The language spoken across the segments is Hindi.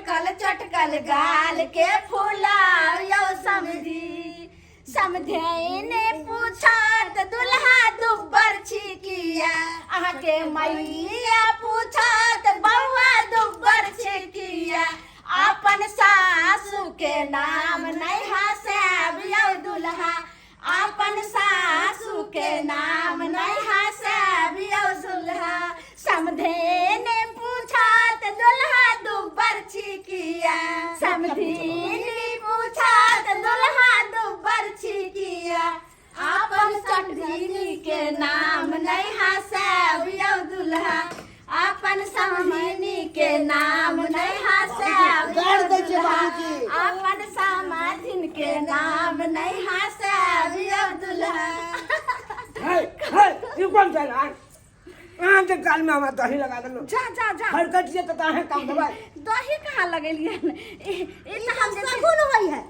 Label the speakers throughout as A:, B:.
A: चटकल चटकल गाल के फुलायो समधी समधे ने पूछत दुल्हा दुब्बर छिकिया अहाँ के मैया पूछत बउआ दुब्बर छिकिया अपन सासू के नाम नहीं हंसाब यौ दुल्हा अपन सासू के नाम नहीं हंसाब यौ दुल्हा समधे ने पूछत दुल्हा दुब्बर छिकिया समधी ने पूछत दुल्हा दुब्बर छिकिया अपन समधी के नाम नहीं हंसाब यौ दुल्हा अपन समधी के नाम नहीं हंसाब यौ दुल्हा अपन समधी के नाम नहीं हंसाब यौ दुल्हा
B: ये कौन सा है आंटे काल में हम दही लगा देलो
A: जा जा जा
B: हरकत ये तो ताहे काम दबाई
A: दही कहाँ लगेलिए ई त हम सगुन होई है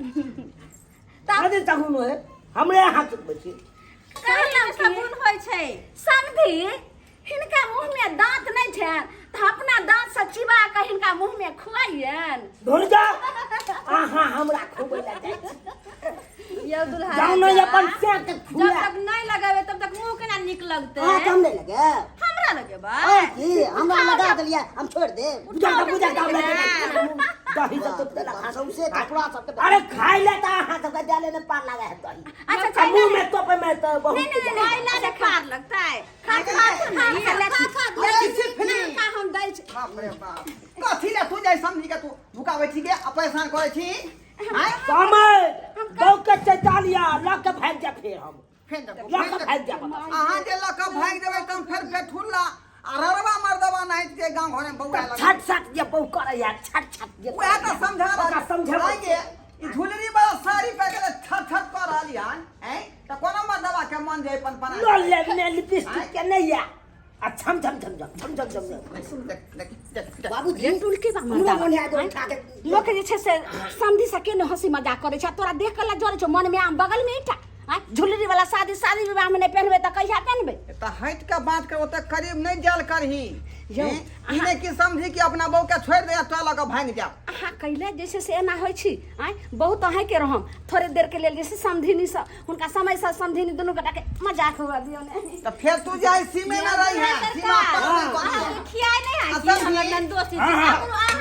B: तादे सगुन है हमरे हाथ बची
A: कहला सगुन होई छै समधी हिनका मुंह में दांत नहीं छै त अपना दांत से चिबा के हिनका मुंह में खुआइयन
B: धुर जा आहा हमरा खोबै ला जाय
A: यौ दुल्हा
B: जाओ ना अपन से के
A: जब तक नहीं लगावे तब तक मुंह केना निक लगते
C: हां कम नहीं लगे
A: हमरा लगे बा
C: की हमरा लगा देलिए हम छोड़ दे
B: पूजा काम लगे दही सब तो
C: लगा सबसे कपड़ा सब
B: अरे खाई ले ता हाथ सब डाले ने पार लगा है दही
A: अच्छा
B: मुंह में तो पे मैं तो बहुत
A: नहीं खाइला से पार लगता है खा हम दै छै
D: बाप रे बाप कथी ले तू जाय समझी के तू भुकावे छी के अपरेशन करे छी हैं
B: समय बहु के चचालिया लक भाग जा फिर हम लक भाग जा
D: अहां जे लक भाग देबै त फिर बेठुल्ला अररवा मर्दवा नहीं के गांव घर में बौआ लगे
B: छट छट जे बहु करे यार छट छट जे
D: ओए त समझा
B: ओका समझा
D: लागे ई झुलरी वाला साड़ी पे गेले छट छट कर रहली हन हैं त कोनो मर्दवा के मन जे पन पना
B: लो ले ने लिपस्टिक के नहीं या आ छम छम छम छम छम छम छम
C: बाबू
A: ये टुल के
C: मुंह मुंह आ दो खा के
A: लोग जे छै से समधी से केने हंसी मजाक करे छै तोरा देख के ला जोरे छौ मन में आम बगल में ईटा झुलरी वाला शादी विवाह में नहीं पहनबे त कहिया पहनबे
D: त हट के बात के ओते करीब नहीं जाल करही इने की समझी कि अपना बहू के छोड़ दे तो लग भाग जा
A: अहाँ कैले जैसे से एना होइ छी बहुत अहाँ के रहम थोड़े देर के लेल जैसे समधिनी से हुनका समय से समधिनी दुनू गोटा के मजाक हुआ दियो ने
D: त फिर तू जाय सीमे में रही है सीमा पर
A: खियाई नहीं है कि हमर नंदोसी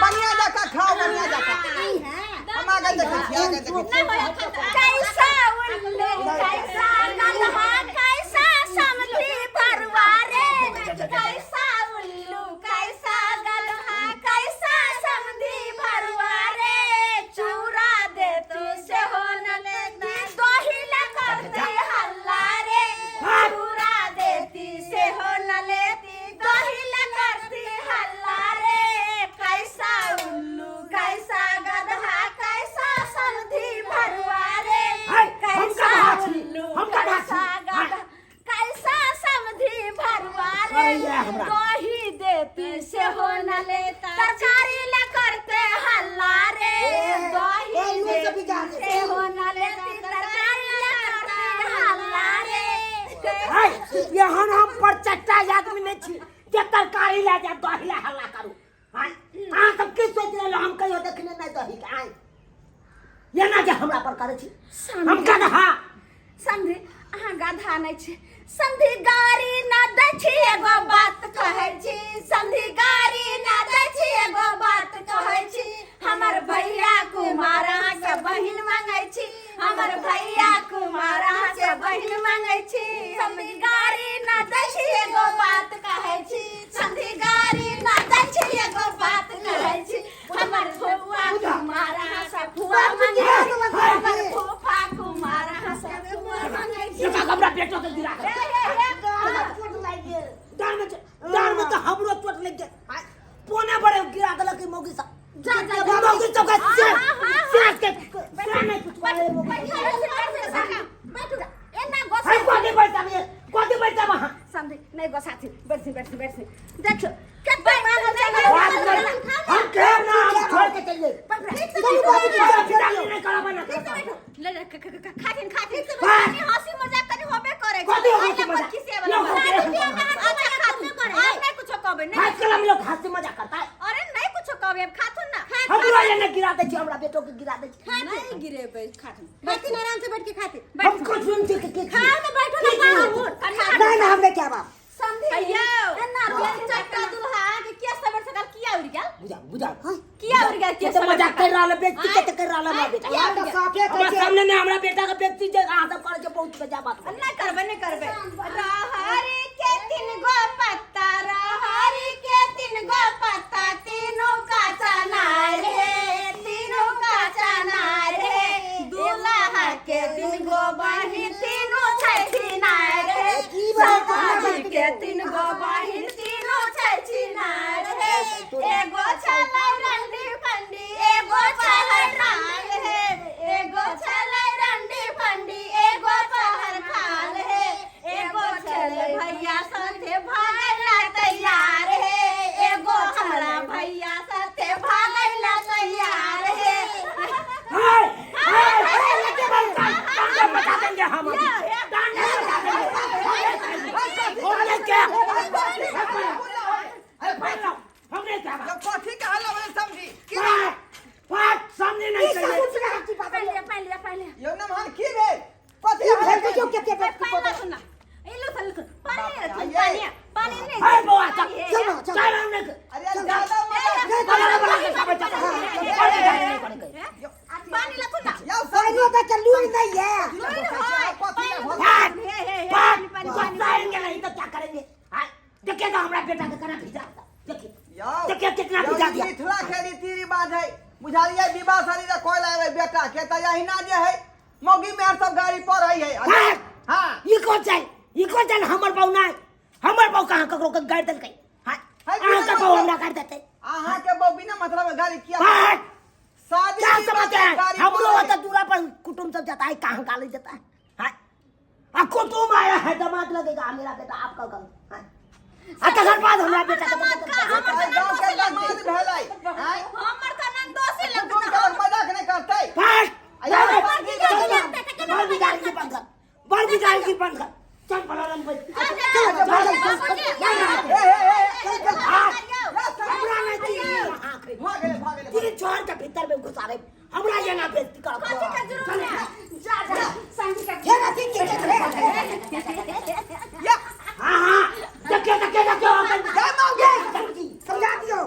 D: बढ़िया जका खाओ बढ़िया जका हम आगे देख खिया के देख
A: कैसा उल्लू कैसा गलहा कैसा समधी परवारे कैसा उल्लू कैसा गलहा कैसा समधी परवारे चूरा दे तू से हो न लेती दही लगते हल्ला रे चूरा देती से हो न लेती दही लगती हल्ला रे कैसा उल्लू कैसा गदहा कैसा समधी परवारे कैसा उल्लू कैसा गदहा कैसा समधी भरवारे दही देती से हो न लेता तरकारी ल करते हल्ला रे दही देती से हो न लेती तरकारी ल करते हल्ला रे
B: यहाँ हम पर चट्टा आदमी नहीं छी जे तरकारी ले जा दही ले हल्ला करू हां आ सब की सोच ले हम कहियो देखने नहीं दही के आई ये ना जे हमरा पर करे छी हम गधा
A: समझी अहाँ गधा नहीं छी समझी गाड़ी ना दै छी एगो बात कहै छी समझी गाड़ी ना दै छी एगो बात कहै छी हमर भैया कुमारा से बहिन मांगै छी हमर भैया कुमारा से बहिन मांगै छी समझी गाड़ी ना दै छी एगो बात कहै छी समझी गाड़ी ना दै छी एगो बात कहै छी हमर फुआ कुमारा से फुआ मांगै हमर फूफा कुमारा से फुआ मांगै छी
B: हमरा पेटो के गिरा दान में तो हमरो चोट लग गया पोने बड़े गिरा देल कि मौगी सा
A: जा जा
B: मौगी सब का सेस के नहीं कुछ करे
A: बैठू एना गोसा
B: है कोदी बैठा वहां
A: समझी नहीं गोसाथी बैठ देखो कितना मांगल
B: हम के ना हम छोड़ के चल गए तुम कोदी फिर नहीं करा बना
A: ले खातिन हंसी मजाक तनी होबे करे किसी वाला अच्छा खातू करे नहीं कुछ कहबे नहीं
B: आजकल हम लोग हंसी मजाक करता है
A: अरे नहीं कुछ कहबे खातू ना
B: हमरा ये न गिरा दे छी हमरा बेटो के गिरा दे छी
A: नहीं गिरेबै खाते
C: खाती आराम से बैठ के खाती
B: हम कुछ सुनते के
A: खाओ ना बैठो ना
C: नहीं ना हमने क्या बात
A: समझे
E: अय्यो।
A: ना बेल चट्टा दुल्हा के केस सबर सकल किया उड़ गया
B: बुझा
A: किया उड़ गया केस
B: तो मजाक कर रहा बेटी के कर रहा ना बेटा
C: यार तो साफे
B: हमरा
C: कहै
B: सामने में हमरा बेटा के व्यक्ति जे अहाँ सब करे के बहुत बजा बात
A: नहीं करबे रहरी के 3 गो पत्ता रहरी के 3 गो पत्ता तीनों का चना रे तीनों का चना रे दूल्हा के 3 गो बहिन तीनों छठी ना रे समाज के 3 गो बहिन तीनों छठी ना रे एगो चलै रंडी फंडी एगो चलै राल है एगो चलै रंडी फंडी एगो पहर खाल है एगो चलै भैया साथे भागैला तैयार है एगो हमरा भैया साथे भागैला तैयार है
B: हाय हाय लेके बंद बता देंगे हम बोले क्या हमने क्या
D: जब कथी का हल्ला बने समझी
B: बात सामने नहीं चाहिए
A: पहले
D: यो नमहर की भेल कथी
C: ये
D: का
C: भेल जो केते
A: पहले सुना इलो पानी
D: ये।
A: पानी नहीं
B: हाय बुआ चल
C: चलो
B: चल हमने
D: अरे ज्यादा मत
B: बड़ा बड़ा के सब चल
A: पानी ला सुना
D: यो
C: साइनो का चलूर नहीं है
B: बताएंगे नहीं तो क्या करेंगे देखिएगा हमारा बेटा का कना भिजा देखिए कितना भिजा दिया
D: मिथिला के रीति रिवाज है बुझालिए विवाह शादी रे कोई लावे बेटा के त यही ना जे है मौगी में सब गाड़ी पर है हां
B: ये कौन चल हमर बहु ना हमर बहु कहां ककरो के गाड़ देलकै हां का बहु हमरा गाड़ देतै
D: अहाँ के बो बिना मतलब गाड़ी किया
B: हां
D: शादी
B: क्या
D: की
B: समझ
D: बात
B: है
D: है, गाड़ी
B: हमरो
D: पर है।
B: तो दूरा पर कुटुंब सब जाता है कहां गाली देता है हां आ कुटुंब आया है दामाद लगेगा मेरा बेटा आपका गम हां घर बाद हमरा बेटा
D: अरे गाँव के दामाद भेलै हैं
A: हमर त नन दोषी
D: तुम
A: लगता
D: का मजाक नहीं करते
B: बड़ बिगाड़ की बंद कर चल पलारम भाई तीन छोड़ के भीतर में घुसा रहे हमरा ये ना बेइज्जती कर हां देखिए समझा दियो